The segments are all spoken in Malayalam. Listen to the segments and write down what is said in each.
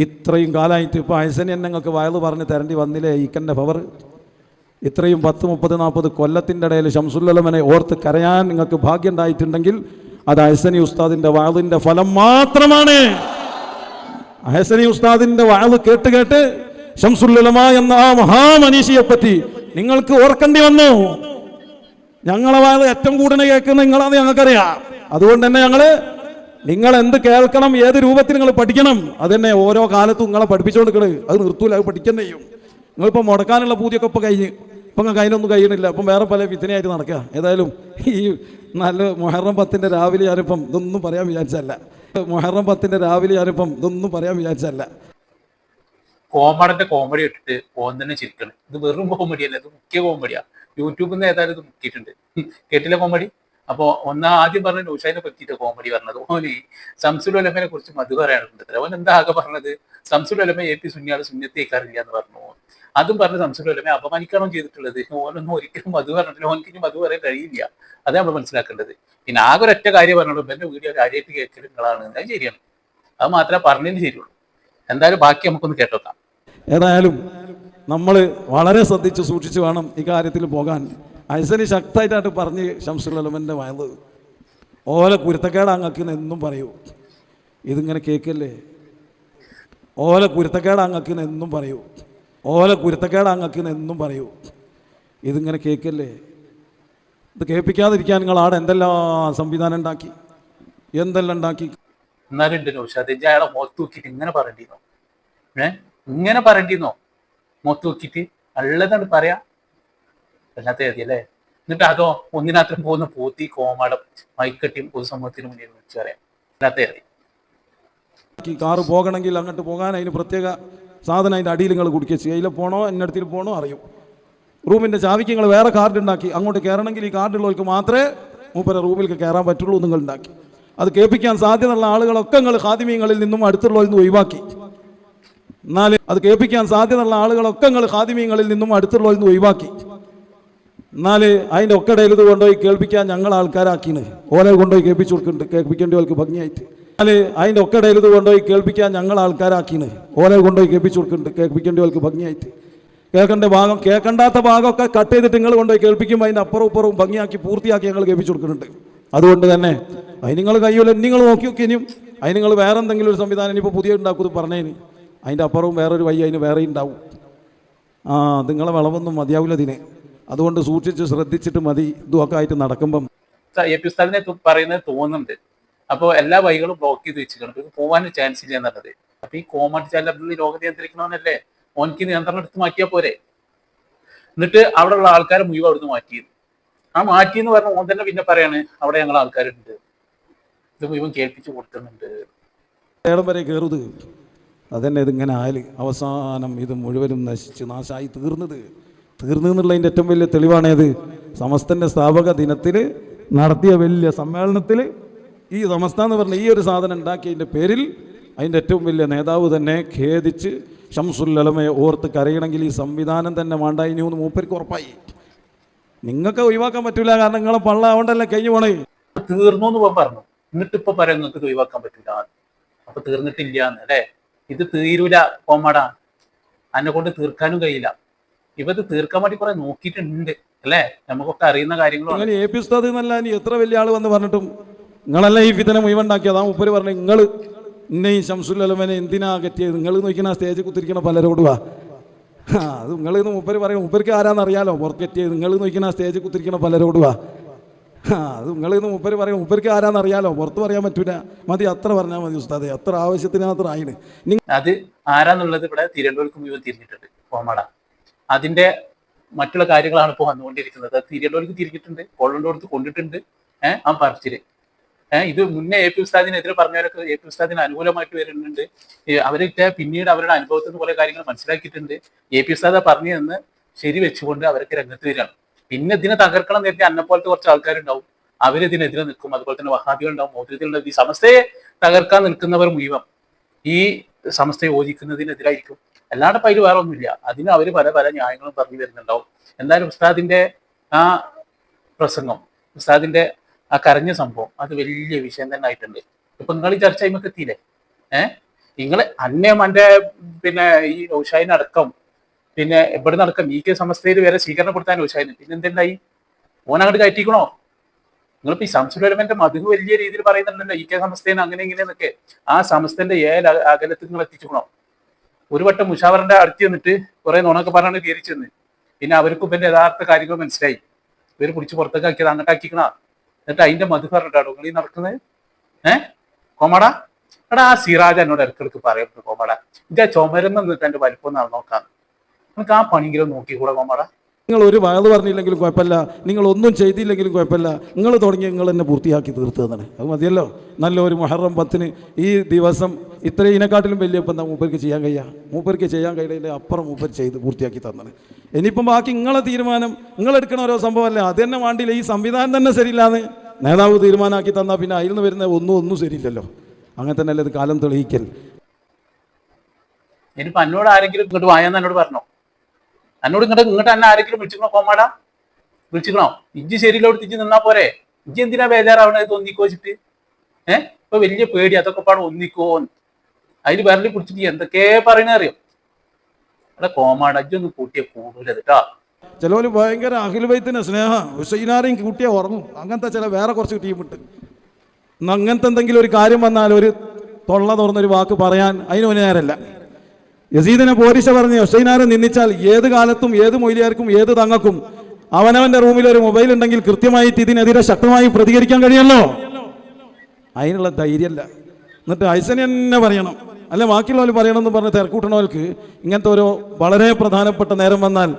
ഇത്രയും കാലമായിട്ട് ഇപ്പോൾ അയസനി എന്നെ നിങ്ങൾക്ക് വയല് പറഞ്ഞ് തരേണ്ടി വന്നില്ലേ ഈക്കൻ്റെ പവർ. ഇത്രയും 10, 30, 40 കൊല്ലത്തിൻ്റെ ഇടയിൽ ശംസുല്ലമനെ ഓർത്ത് കരയാൻ നിങ്ങൾക്ക് ഭാഗ്യം ഉണ്ടായിട്ടുണ്ടെങ്കിൽ അത് അഹ്സനി ഉസ്താദിൻ്റെ വഅളിൻ്റെ ഫലം മാത്രമാണ്. അഹ്സനി ഉസ്താദിൻ്റെ വഅള് കേട്ട് കേട്ട് ശംസുല്ലമ എന്ന ആ മഹാമനീഷിയെ പറ്റി നിങ്ങൾക്ക് ഓർക്കേണ്ടി വന്നു. ഞങ്ങളെ വഅള് ഏറ്റവും കൂടുതൽ കേൾക്കുന്ന നിങ്ങളാന്ന് ഞങ്ങൾക്കറിയാം. അതുകൊണ്ട് തന്നെ നിങ്ങൾ എന്ത് കേൾക്കണം, ഏത് രൂപത്തിൽ നിങ്ങൾ പഠിക്കണം, അതന്നെ ഓരോ കാലത്തും നിങ്ങളെ പഠിപ്പിച്ചുകൊടുക്കണത്. അത് നിർത്തൂല, അത് പഠിക്കാൻ ചെയ്യും. നിങ്ങളിപ്പോൾ മുടക്കാനുള്ള പൂതിയൊക്കെ ഇപ്പോൾ കഴിഞ്ഞ്, ഇപ്പം നിങ്ങൾക്ക് അതിനൊന്നും കഴിയണില്ല. അപ്പം വേറെ പല വിത്തനയായിട്ട് നടക്കുക. ഏതായാലും ഈ നല്ല മുഹറം 10 രാവിലെ ഞാനിപ്പം ഇതൊന്നും പറയാൻ വിചാരിച്ചല്ല. കോമഡന്റെ കോമഡി ഇട്ടിട്ട് ഓൻ തന്നെ ചിരിക്കണം. ഇത് വെറും കോമഡിയല്ല, ഇത് മുഖ്യ കോമഡിയാ. യൂട്യൂബിൽ നിന്ന് ഏതായാലും ഇത് മുക്കിയിട്ടുണ്ട്. കേട്ടില്ല കോമഡി? അപ്പോൾ ആദ്യം പറഞ്ഞ നൗഷാദിനെ പറ്റിയിട്ട് കോമഡി പറഞ്ഞത്, ഓന് ശംസുൽ ഉലമയെ കുറിച്ച് മധു പറയാനുണ്ട്. ഓൻ എന്താ ആകെ പറഞ്ഞത്, ശംസുൽ ഉലമ AP സുന്നിയാൾ സുന്നത്തേക്കാറില്ല എന്ന് പറഞ്ഞു. അതും പറഞ്ഞ് ശംസുൽ ഉലമയെ അപമാനിക്കണം ചെയ്തിട്ടുള്ളത്. ഓനൊന്നും ഒരിക്കലും മധു പറഞ്ഞിട്ടില്ല. ഓനക്ക് ഇനി മധു പറയാൻ കഴിയില്ല. അതേ നമ്മൾ മനസ്സിലാക്കേണ്ടത്. പിന്നെ ആകെ ഒരൊറ്റ കാര്യം പറഞ്ഞുള്ളൂ, എന്റെ വീഡിയോ കാര്യമായിട്ട് കേൾക്കൽ നിങ്ങളാണ്. അത് ശരിയാണ്, അത് മാത്രമേ പറഞ്ഞതിന് ശരിയുള്ളൂ. എന്തായാലും ബാക്കി നമുക്കൊന്ന് കേട്ടോക്കാം. ഏതായാലും നമ്മൾ വളരെ ശ്രദ്ധിച്ച് സൂക്ഷിച്ച് വേണം ഈ കാര്യത്തിൽ പോകാൻ. അഹ്സനി ശക്തമായിട്ടായിട്ട് പറഞ്ഞ് ശംസുൽ ഉലമൻ്റെ വയല് ഓല കുരുത്തക്കേടാങ്ങക്ക് എന്നും പറയൂ. ഇതിങ്ങനെ കേൾക്കല്ലേ, ഓല കുരുത്തക്കേടാങ്ങക്ക് എന്നും പറയൂ. ഇതിങ്ങനെ കേൾക്കല്ലേ. ഇത് കേൾപ്പിക്കാതിരിക്കാൻ നിങ്ങൾ ആടെ എന്തെല്ലാം സംവിധാനം ഉണ്ടാക്കി. എന്നാലും ഉണ്ട് നൗഷാദ്, അയാളെ മുഖത്ത് നോക്കിയിട്ട് ഇങ്ങനെ പറയണ്ടിന്നോ? ഇങ്ങനെ പറയണ്ടിന്നോ? മുഖത്ത് നോക്കിയിട്ട് ഉള്ളതാണ് പറയാ. അല്ലാത്ത അല്ലേ? എന്നിട്ട് അതോ ഒന്നിനാത്രം പോകുന്ന പോത്തി കോമാടം മൈക്കട്ടിയും പൊതുസമൂഹത്തിന് മുന്നിൽ വെച്ച് പറയാം. അല്ലാത്ത കാറ് പോകണമെങ്കിൽ അങ്ങോട്ട് പോകാൻ അതിന് പ്രത്യേക സാധനം അതിൻ്റെ അടിയിൽ നിങ്ങൾ കുടിക്കുക. അതിൽ പോകണോ എന്നടുത്തിൽ പോകണോ അറിയും. റൂമിൻ്റെ ചാവിക്ക് നിങ്ങൾ വേറെ കാർഡ് ഉണ്ടാക്കി. അങ്ങോട്ട് കയറണമെങ്കിൽ ഈ കാർഡുള്ളവർക്ക് മാത്രമേ മൂപ്പര റൂമിലേക്ക് കയറാൻ പറ്റുള്ളൂ. നിങ്ങൾ ഉണ്ടാക്കി. അത് കേൾപ്പിക്കാൻ സാധ്യതയുള്ള ആളുകളൊക്കെ നിങ്ങൾ ഖാദിമീങ്ങളിൽ നിന്നും അടുത്തുള്ളവരിൽ നിന്ന് ഒഴിവാക്കി. എന്നാൽ അതിൻ്റെ ഒക്കടയിൽ ഇത് കൊണ്ടുപോയി കേൾപ്പിക്കാൻ ഞങ്ങൾ ആൾക്കാരാക്കിന്. ഓലെ കൊണ്ടുപോയി കേൾപ്പിച്ചു കൊടുക്കുന്നുണ്ട് കേൾപ്പിക്കേണ്ടവർക്ക് ഭംഗിയായിട്ട്. കേൾക്കേണ്ടാത്ത ഭാഗമൊക്കെ കട്ട് ചെയ്തിട്ട് നിങ്ങൾ കൊണ്ടുപോയി കേൾപ്പിക്കുമ്പോൾ അതിൻ്റെ അപ്പുറവും ഇപ്പുറവും ഭംഗിയാക്കി പൂർത്തിയാക്കി ഞങ്ങൾ കേൾപ്പിച്ചു കൊടുക്കുന്നുണ്ട്. അതുകൊണ്ട് തന്നെ അതിന് നിങ്ങൾ കഴിയൂല. നിങ്ങൾ നോക്കി നോക്കി ഇനിയും അതിന് നിങ്ങൾ വേറെ എന്തെങ്കിലും ഒരു സംവിധാനം ഇനിയിപ്പോൾ പുതിയ ഉണ്ടാക്കുന്നത് പറഞ്ഞേന് അതിൻ്റെ അപ്പുറവും വേറൊരു വഴി അതിന് വേറെ ഉണ്ടാവും. നിങ്ങളെ വിളവൊന്നും മതിയാവില്ല ഇതിന്. അതുകൊണ്ട് സൂക്ഷിച്ച് ശ്രദ്ധിച്ചിട്ട് മതി. ഇതൊക്കെ ആയിട്ട് നടക്കുമ്പം AP ഉസ്താദിനെ പറയുന്നത് തോന്നുന്നുണ്ട്. അപ്പോൾ എല്ലാ വഴികളും ബ്ലോക്ക് ചെയ്ത് വെച്ചിട്ടുണ്ട്, പോകാൻ ചാൻസ് ഇല്ല എന്നുള്ളത്. അപ്പൊ ഈ കോമഡി ചാനൽ ലോകം നിയന്ത്രിക്കണമെന്നല്ലേ? ഓൻക്ക് നിയന്ത്രണം എടുത്ത് മാറ്റിയാൽ പോരെ? എന്നിട്ട് അവിടെയുള്ള ആൾക്കാരെ മുഴുവൻ അവിടുന്ന് മാറ്റിയത്. മാറ്റിയെന്ന് പറഞ്ഞ ഓൻ തന്നെ പിന്നെ പറയാണ് അവിടെ ഞങ്ങൾ ആൾക്കാരുണ്ട്, ഇത് മുഴുവൻ കേൾപ്പിച്ചു കൊടുക്കുന്നുണ്ട്. ഇടം വരെ കയറുത്. അതന്നെ ഇതിങ്ങനെ ആയാൽ അവസാനം ഇത് മുഴുവനും നശിച്ച് നാശമായി തീർന്നുള്ളതിൻ്റെ ഏറ്റവും വലിയ തെളിവാണേത്. സമസ്തൻ്റെ സ്ഥാപക ദിനത്തിൽ നടത്തിയ വലിയ സമ്മേളനത്തിൽ ഈ സമസ്ത എന്ന് പറഞ്ഞ ഈ ഒരു സാധനം ഉണ്ടാക്കിയതിൻ്റെ പേരിൽ അതിൻ്റെ ഏറ്റവും വലിയ നേതാവ് തന്നെ ഖേദിച്ച് ശംസുൽ ഉലമയെ ഓർത്ത് കരയണമെങ്കിൽ ഈ സംവിധാനം തന്നെ വേണ്ടായിനി എന്ന് മൂപ്പർക്ക് ഉറപ്പായി. നിങ്ങൾക്ക് ഒഴിവാക്കാൻ പറ്റില്ല, കാരണം നിങ്ങളെ പള്ള അതുകൊണ്ടല്ലേ കഴിഞ്ഞു പോണേ. തീർന്നു എന്ന് പറഞ്ഞു. എന്നിട്ട് ഇപ്പൊ പറയാം നിങ്ങൾക്ക് ഒഴിവാക്കാൻ പറ്റില്ല. അപ്പൊ തീർന്നിട്ടില്ല അല്ലേ? ഇത് തീരൂല കോമാടാ, എന്നെ കൊണ്ട് തീർക്കാനും കഴിയില്ല. ഇവത് തീർക്കാൻ വേണ്ടി കുറെ നോക്കിയിട്ടുണ്ട് അല്ലേ? നമുക്കൊക്കെ അറിയുന്ന കാര്യങ്ങളും. AP ഉസ്താദ് എന്നല്ല ഇനി എത്ര വലിയ ആള് വന്ന് പറഞ്ഞിട്ടും നിങ്ങളല്ല ഈ ഫിതന മുഴുവൻ ഉണ്ടാക്കിയത്. മുപ്പര് പറഞ്ഞു നിങ്ങൾ ഇന്ന ഈ ശംസുൽ ഉലമനെ എന്തിനാ കെറ്റിയത്? നിങ്ങൾ നോക്കിയാൽ സ്റ്റേജിൽ കുത്തിരിക്കണ പലരോടുവാ. അത് നിങ്ങളിന്ന് മൂപ്പര് പറയും. മൂപ്പർക്ക് ആരാന്നറിയാലോ പുറത്തെറ്റിയത്. നിങ്ങൾ നോക്കിയാൽ സ്റ്റേജിൽ കുത്തിരിക്കണ പലരോടുവാ. അത് നിങ്ങളിന്ന് മൂപ്പര് പറയും. മൂപ്പർക്ക് ആരാന്നറിയാലോ, പുറത്ത് പറയാൻ പറ്റൂല. മതി, അത്ര പറഞ്ഞാൽ മതി ഉസ്താദെ. അത്ര ആവശ്യത്തിനകത്ത് ആയിന്. അത് ആരാന്നുള്ളത് ഇവിടെ തിരുവനന്തപുരത്ത് മുഴുവൻ തിരിഞ്ഞിട്ടുണ്ട് കോമഡ. അതിന്റെ മറ്റുള്ള കാര്യങ്ങളാണ് ഇപ്പോൾ വന്നുകൊണ്ടിരിക്കുന്നത്. തിരിയണ്ടവർക്ക് തിരിഞ്ഞിട്ടുണ്ട്, കൊള്ളണ്ടോടത്ത് കൊണ്ടിട്ടുണ്ട്. ആ പറിച്ചില് ഇത് മുന്നേ AP ഉസ്താദിനെതിരെ പറഞ്ഞവരൊക്കെ AP ഉസ്താദിന് അനുകൂലമായിട്ട് വരുന്നുണ്ട്. അവരൊക്കെ പിന്നീട് അവരുടെ അനുഭവത്തിൽ നിന്ന് കുറെ കാര്യങ്ങൾ മനസ്സിലാക്കിയിട്ടുണ്ട്. AP ഉസ്താദ് പറഞ്ഞതെന്ന് ശരി വെച്ചുകൊണ്ട് അവരൊക്കെ രംഗത്ത് വരികയാണ്. പിന്നെ ഇതിനെ തകർക്കണം എന്ന് കരുതി അന്നെപ്പോലത്തെ കുറച്ച് ആൾക്കാരുണ്ടാവും, അവരിതിനെതിരെ നിൽക്കും. അതുപോലെ തന്നെ വഹാബികൾ ഉണ്ടാവും, മൗദൂദികളുണ്ടാവും. ഈ സമസ്തയെ തകർക്കാൻ നിൽക്കുന്നവർ മുഴുവൻ ഈ സമസ്തയെ യോജിക്കുന്നതിനെതിരായിരിക്കും. അല്ലാണ്ട് അതിൽ വേറെ ഒന്നുമില്ല. അതിന് അവർ പല പല ന്യായങ്ങളും പറഞ്ഞു വരുന്നുണ്ടാവും. എന്തായാലും ഉസ്താദിന്റെ ആ പ്രസംഗം, ഉസ്താദിന്റെ ആ കരഞ്ഞ സംഭവം, അത് വലിയ വിഷയം തന്നെ ആയിട്ടുണ്ട്. ഇപ്പൊ നിങ്ങൾ ഈ ചർച്ച ചെയ്യുമ്പോൾ എത്തിയില്ലേ? നിങ്ങൾ അന്നേം എൻ്റെ പിന്നെ ഈ നൗഷാദിനടക്കം പിന്നെ ഇവിടെ നടക്കം ഈ കെ സമസ്തയിൽ വരെ സ്വീകരണപ്പെടുത്താൻ നൗഷാദിന് പിന്നെ എന്തുണ്ടായി ഓനങ്ങോട്ട് കയറ്റിക്കണോ? നിങ്ങളിപ്പോ ഈ സംസുലമന്റെ മധു വലിയ രീതിയിൽ പറയുന്നുണ്ടല്ലോ ഈ കെ സമസ്തേനെ അങ്ങനെ ഇങ്ങനെയെന്നൊക്കെ. ആ സമസ്തന്റെ അകലത്തിൽ നിങ്ങൾ എത്തിച്ചുക്കണോ? ഒരു വട്ടം മുഷാവറിന്റെ അടുത്ത് നിന്നിട്ട് കുറെ നുണൊക്കെ പറഞ്ഞാണ് കയറിച്ചു നിന്ന്. പിന്നെ അവർക്കും ഇവന്റെ യഥാർത്ഥ കാര്യങ്ങൾ മനസ്സിലായി. ഇവര് പിടിച്ച് പുറത്തേക്ക് ആക്കിയത് അങ്ങോട്ടാക്കിക്കണ. എന്നിട്ട് അതിന്റെ മധു പറഞ്ഞിട്ടാണോ നിങ്ങൾ ഈ നടക്കുന്നത്? കോമാടാ എടാ ആ സിറാജ് എന്നോട് ഇടക്കിടക്ക് പറയപ്പെട്ടു കോമാടാ ഇതാ ചുമരുന്ന് നിന്നിട്ട് എന്റെ വലിപ്പം നോക്കാം. നമുക്ക് ആ പണിയെങ്കിലും നോക്കിക്കൂടെ കോമാടാ? നിങ്ങൾ ഒരു വയത് പറഞ്ഞില്ലെങ്കിലും കുഴപ്പമില്ല, നിങ്ങൾ ഒന്നും ചെയ്തില്ലെങ്കിലും കുഴപ്പമില്ല, നിങ്ങൾ തുടങ്ങി നിങ്ങൾ എന്നെ പൂർത്തിയാക്കി തീർത്തതാണ്. അത് മതിയല്ലോ. നല്ലൊരു മുഹറം 10 ഈ ദിവസം ഇത്രയും ഇതിനെക്കാട്ടിലും വലിയ ഇപ്പം എന്താ മൂപ്പർക്ക് ചെയ്യാൻ കഴിയുക? മൂപ്പർക്ക് ചെയ്യാൻ കഴിയില്ല, അപ്പുറം മൂപ്പർ ചെയ്ത് പൂർത്തിയാക്കി തന്നത്. ഇനിയിപ്പം ബാക്കി നിങ്ങളെ തീരുമാനം, നിങ്ങളെടുക്കണ ഓരോ സംഭവമല്ലേ, അത് തന്നെ വേണ്ടിയില്ല. ഈ സംവിധാനം തന്നെ ശരിയില്ലാന്ന് നേതാവ് തീരുമാനമാക്കി തന്നാൽ പിന്നെ അതിൽ നിന്ന് വരുന്ന ഒന്നും ശരിയില്ലല്ലോ. അങ്ങനെ തന്നെ അല്ലേ ഇത് കാലം തെളിയിക്കൽ. ഇനിയിപ്പോ എന്നോട് ആരെങ്കിലും ഇങ്ങോട്ട് വായാന്ന് എന്നോട് പറഞ്ഞോ? എന്നോട് ഇങ്ങോട്ട് എന്നെ ആരെങ്കിലും വിളിച്ചിക്കണോ കോമാടാ? വിളിച്ചിക്കണോ? ഇജ്ജ് ശരിയിലോട്ട് തിരിച്ച് നിന്നാ പോരെ? ഇജ്ജ് എന്തിനാ ബേജാറാവണത് ഒന്നിക്കോ വെച്ചിട്ട്? ഇപ്പൊ വലിയ പേടി അതൊക്കെ പാടെ ഒന്നിക്കോ അതിന് വിരലിൽ പിടിച്ചിട്ട് എന്തൊക്കെ പറയണ അറിയോ? അവിടെ കോമാടാ ഇജ്ജൊന്നും കൂട്ടിയ കൂടൂലത് കേട്ടോ. ചിലവർ ഭയങ്കര അഖിൽ ബൈത്തിന് സ്നേഹ ഹുസൈനാരെയും കൂട്ടിയാൽ ഉറങ്ങും. അങ്ങനത്തെ ചില വേറെ കുറച്ച് ടീമിട്ട് അങ്ങനത്തെ എന്തെങ്കിലും ഒരു കാര്യം വന്നാൽ ഒരു തൊള്ള തുറന്നൊരു വാക്ക് പറയാൻ അതിന് നേരല്ല. യസീദിനെ പോരിശ പറഞ്ഞ് ഹുസൈനാരെ നിന്ദിച്ചാൽ ഏത് കാലത്തും ഏത് മൊയ്ലിയാർക്കും ഏത് തങ്ങൾക്കും അവനവന്റെ റൂമിൽ ഒരു മൊബൈൽ ഉണ്ടെങ്കിൽ കൃത്യമായിട്ട് ഇതിനെതിരെ ശക്തമായി പ്രതികരിക്കാൻ കഴിയല്ലോ. അതിനുള്ള ധൈര്യമല്ല. എന്നിട്ട് ഹൈസൻ തന്നെ പറയണം, അല്ല ബാക്കിയുള്ളവർ പറയണമെന്ന് പറഞ്ഞ് തിരക്കൂട്ടണവർക്ക് ഇങ്ങനത്തെ ഓരോ വളരെ പ്രധാനപ്പെട്ട നേരം വന്നാൽ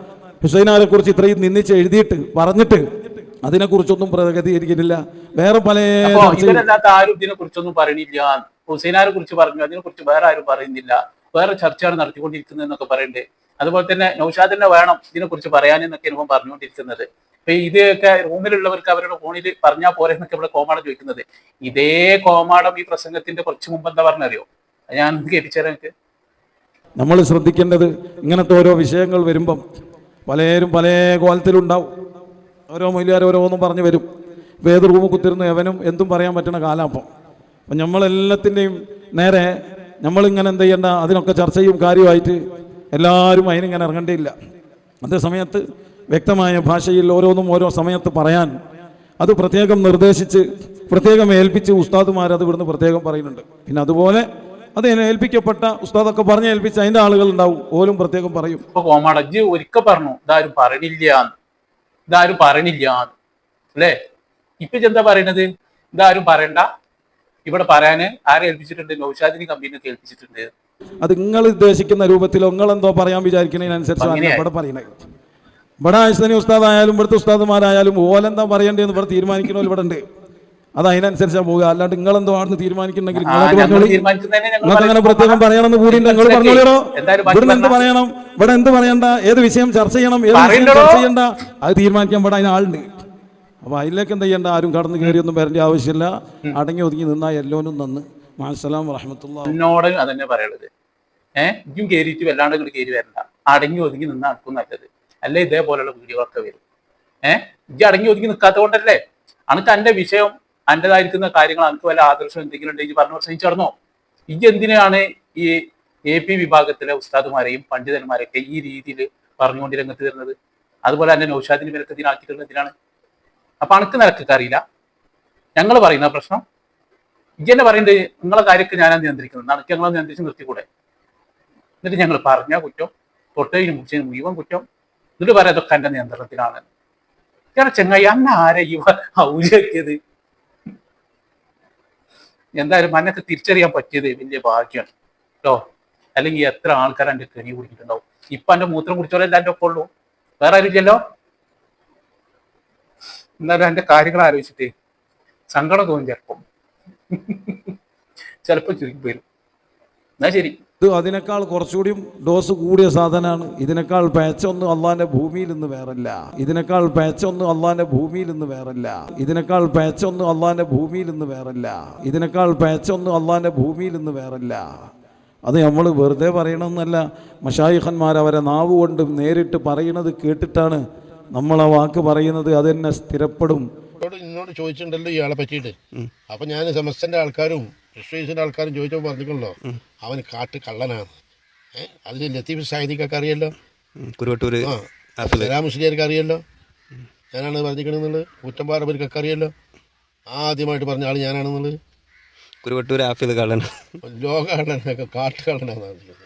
ഹുസൈനാരെ കുറിച്ച് ഇത്രയും നിന്ദിച്ച് എഴുതിയിട്ട് പറഞ്ഞിട്ട് അതിനെക്കുറിച്ചൊന്നും പ്രതികരിക്കുന്നില്ല. വേറെ പല ആരും ഇതിനെ കുറിച്ചൊന്നും പറയണില്ല. ഹുസൈനാരെ കുറിച്ച് പറഞ്ഞു, അതിനെ കുറിച്ച് വേറെ ആരും പറയുന്നില്ല. വേറെ ചർച്ചയാണ് നടത്തിക്കൊണ്ടിരിക്കുന്നത് എന്നൊക്കെ പറയണ്ടേ. അതുപോലെ തന്നെ നൗഷാദിനെ വേണം ഇതിനെ കുറിച്ച് പറയാനെന്നൊക്കെ ഇപ്പം പറഞ്ഞുകൊണ്ടിരിക്കുന്നത്. അപ്പൊ ഇതൊക്കെ റൂമിലുള്ളവർക്ക് അവരുടെ ഫോണിൽ പറഞ്ഞാൽ പോരെ എന്നൊക്കെ ഇവിടെ കോമാടം ചോദിക്കുന്നത്. ഇതേ കോമാടം ഈ പ്രസംഗത്തിന്റെ കുറച്ച് മുമ്പ് എന്താ പറഞ്ഞറിയോ? ഞാൻ കേൾപ്പിച്ചേരാ എനിക്ക്. നമ്മൾ ശ്രദ്ധിക്കേണ്ടത് ഇങ്ങനത്തെ ഓരോ വിഷയങ്ങൾ വരുമ്പം പലരും പല കോലത്തിലുണ്ടാവും. ഓരോ മൊയ്ലിയാർ ഓരോന്നും പറഞ്ഞു വരും. ഇപ്പം ഏത് റൂമ് കുത്തിരുന്ന് എവനും എന്തും പറയാൻ പറ്റുന്ന കാലാപ്പം. അപ്പം നമ്മളെല്ലാത്തിൻ്റെയും നേരെ നമ്മളിങ്ങനെ എന്ത് ചെയ്യേണ്ട, അതിനൊക്കെ ചർച്ചയും കാര്യമായിട്ട് എല്ലാവരും അതിനിങ്ങനെ ഇറങ്ങേണ്ടിയില്ല. അതേ സമയത്ത് വ്യക്തമായ ഭാഷയിൽ ഓരോന്നും ഓരോ സമയത്ത് പറയാൻ അത് പ്രത്യേകം നിർദ്ദേശിച്ച് പ്രത്യേകം ഏൽപ്പിച്ച് ഉസ്താദുമാർ അത് ഇവിടുന്ന് പ്രത്യേകം പറയുന്നുണ്ട്. പിന്നെ അതുപോലെ അത് ഏൽപ്പിക്കപ്പെട്ട ഉസ്താദൊക്കെ പറഞ്ഞ് ഏൽപ്പിച്ച് അതിൻ്റെ ആളുകൾ ഉണ്ടാവും, ഓലും പ്രത്യേകം പറയും. ഇപ്പൊ കോമാടജ് ഒരിക്കൽ പറഞ്ഞു ഇതാരും പറയണില്ല അല്ലേ? ഇപ്പൊ എന്താ പറയണത്? ഇതാരും പറയണ്ട, ഇവിടെ പറയാന് ആരെ ഏൽപ്പിച്ചിട്ടുണ്ട്? നൗഷാദിനി കമ്പനിയൊക്കെ ഏൽപ്പിച്ചിട്ടുണ്ട്. അത് നിങ്ങൾ ഉദ്ദേശിക്കുന്ന രൂപത്തിലോ നിങ്ങളെന്തോ പറയാൻ വിചാരിക്കുന്നതിനനുസരിച്ച് ഇവിടെ പറയുന്നത്. ഇവിടെ ഹൈസനി ഉസ്താദായാലും ഇവിടുത്തെ ഉസ്താദുമാരായാലും ഓലെന്താ പറയേണ്ടതെന്ന് ഇവിടെ തീരുമാനിക്കണോ ഇവിടെ ഉണ്ട്. അത് അതിനനുസരിച്ചാണ് പോകുക. അല്ലാണ്ട് നിങ്ങളെന്തോ ആണെന്ന് തീരുമാനിക്കുന്നുണ്ടെങ്കിൽ നിങ്ങൾക്കങ്ങനെ പ്രത്യേകം പറയണമെന്ന് കൂടി നിങ്ങൾ പറഞ്ഞോളൂ. ഇവിടെ എന്ത് പറയണം, ഇവിടെ എന്ത് പറയണ്ട, ഏത് വിഷയം ചർച്ച ചെയ്യണം, ഏത് വിഷയം ചർച്ച ചെയ്യണ്ട, അത് തീരുമാനിക്കാൻ ഇവിടെ അതിനാളുണ്ട്. അപ്പോൾ അതിലേക്ക് എന്ത് ചെയ്യേണ്ട, ആരും കടന്നു കയറിയൊന്നും വരേണ്ട ആവശ്യമില്ല. അടങ്ങി ഒതുങ്ങി നിന്നാൽ എല്ലോനും നന്ന്. മാസലാം വറഹ്മത്തുള്ളാഹി. എന്നോട് അതന്നെ പറയണത്. ഇതും കയറിയിട്ട് വല്ലാണ്ട് ഇങ്ങോട്ട് കയറി വരണ്ട, അടങ്ങി ഒതുങ്ങി നിന്നാൽ ആർക്കും നല്ലത്. അല്ലെ ഇതേപോലെയുള്ള വീഡിയോകളൊക്കെ വരും. ഇജ്ജ് അടങ്ങി ഒതുങ്ങി നിൽക്കാത്തത് കൊണ്ടല്ലേ? അനക്ക് എൻ്റെ വിഷയം അൻ്റെതായിരിക്കുന്ന കാര്യങ്ങൾ അനക്ക് വല്ല ആദർശം എന്തെങ്കിലും ഉണ്ടെങ്കിൽ പറഞ്ഞു ശ്രമിച്ചറിഞ്ഞോ? ഇജ്ജ് എന്തിനാണ് ഈ AP വിഭാഗത്തിലെ ഉസ്താദുമാരെയും പണ്ഡിതന്മാരെയൊക്കെ ഈ രീതിയിൽ പറഞ്ഞുകൊണ്ട് രംഗത്ത് വരുന്നത്? അതുപോലെ തന്നെ നൗഷാദിന് വിലക്ക് ഇതിനാക്കിയിട്ടുള്ളത് എന്തിനാണ്? അപ്പൊ അനക്ക് നിലക്കൊക്കെ അറിയില്ല, ഞങ്ങൾ പറയുന്ന പ്രശ്നം. ഇജ്ജെന്നെ പറയേണ്ടത് നിങ്ങളെ കാര്യമൊക്കെ ഞാനാണ് നിയന്ത്രിക്കുന്നത്, നടക്ക് ഞങ്ങളെ നിയന്ത്രിച്ച് നിർത്തിക്കൂടെ? എന്നിട്ട് ഞങ്ങൾ പറഞ്ഞ കുറ്റം, തൊട്ടതിന് മുറിച്ചതിന് മുഴുവൻ കുറ്റം, എന്നിട്ട് പറയാം ഇതൊക്കെ എൻ്റെ നിയന്ത്രണത്തിലാണ്. ഞാൻ ചെങ്ങായി അന്ന് ആരെ ഈ ഔചാക്കിയത്? എന്തായാലും മന്നൊക്കെ തിരിച്ചറിയാൻ പറ്റിയത് വലിയ ഭാഗ്യമാണ് കേട്ടോ. അല്ലെങ്കിൽ എത്ര ആൾക്കാർ എൻ്റെ കെണി കുടിച്ചിട്ടുണ്ടാവും. ഇപ്പൊ എൻ്റെ മൂത്രം കുടിച്ചോളെല്ലാം എൻ്റെ ഒപ്പം ഉള്ളൂ, വേറെ ആരും ഇല്ലല്ലോ. എന്നാലും എൻ്റെ കാര്യങ്ങൾ ആലോചിച്ചിട്ട് സങ്കടം തോന്നി ചിലപ്പോൾ ചുരുക്കി വരും. എന്നാ ശരി. ഇത് അതിനേക്കാൾ കുറച്ചുകൂടിയും ഡോസ് കൂടിയ സാധനമാണ്. ഇതിനേക്കാൾ പേച്ചൊന്നും അള്ളാന്റെ ഭൂമിയിൽ നിന്ന് വേറല്ല. ഇതിനേക്കാൾ പേച്ചൊന്നും അള്ളാന്റെ ഭൂമിയിൽ നിന്ന് വേറല്ല. ഇതിനേക്കാൾ പേച്ചൊന്നും അള്ളാന്റെ ഭൂമിയിൽ നിന്ന് വേറല്ല. ഇതിനേക്കാൾ പേച്ചൊന്നും അള്ളാന്റെ ഭൂമിയിൽ നിന്ന് വേറല്ല. അത് നമ്മൾ വെറുതെ പറയണമെന്നല്ല. മശായിഖന്മാർ അവരെ നാവ് കൊണ്ട് നേരിട്ട് പറയണത് കേട്ടിട്ടാണ് നമ്മൾ ആ വാക്ക് പറയുന്നത്. അത് തന്നെ സ്ഥിരപ്പെടും. എന്നോട് ചോദിച്ചിട്ടുണ്ടല്ലോ ഇയാളെ പറ്റിയിട്ട്. അപ്പം ഞാൻ സമസ്തൻ്റെ ആൾക്കാരും എക്സൈസിൻ്റെ ആൾക്കാരും ചോദിച്ചപ്പോൾ പറഞ്ഞിട്ടുണ്ടല്ലോ അവൻ കാട്ട് കള്ളനാണ്. അതിന് ലത്തീഫ് സാഹിദിക്കൊക്കെ അറിയല്ലോ, കുരുവട്ടൂർ മുസ്ലിയാർക്ക് അറിയല്ലോ ഞാനാണ് പറഞ്ഞിരിക്കണമെന്നുള്ളത്. കുറ്റമ്പാറവർക്കൊക്കെ അറിയല്ലോ ആദ്യമായിട്ട് പറഞ്ഞ ആൾ ഞാനാണെന്നുള്ളത്. കുരുവട്ടൂർ ആഫിൽ കള്ളൻ ലോക കള്ളനൊക്കെ കാട്ട് കള്ളനാണെന്ന് പറഞ്ഞിരിക്കുന്നത്.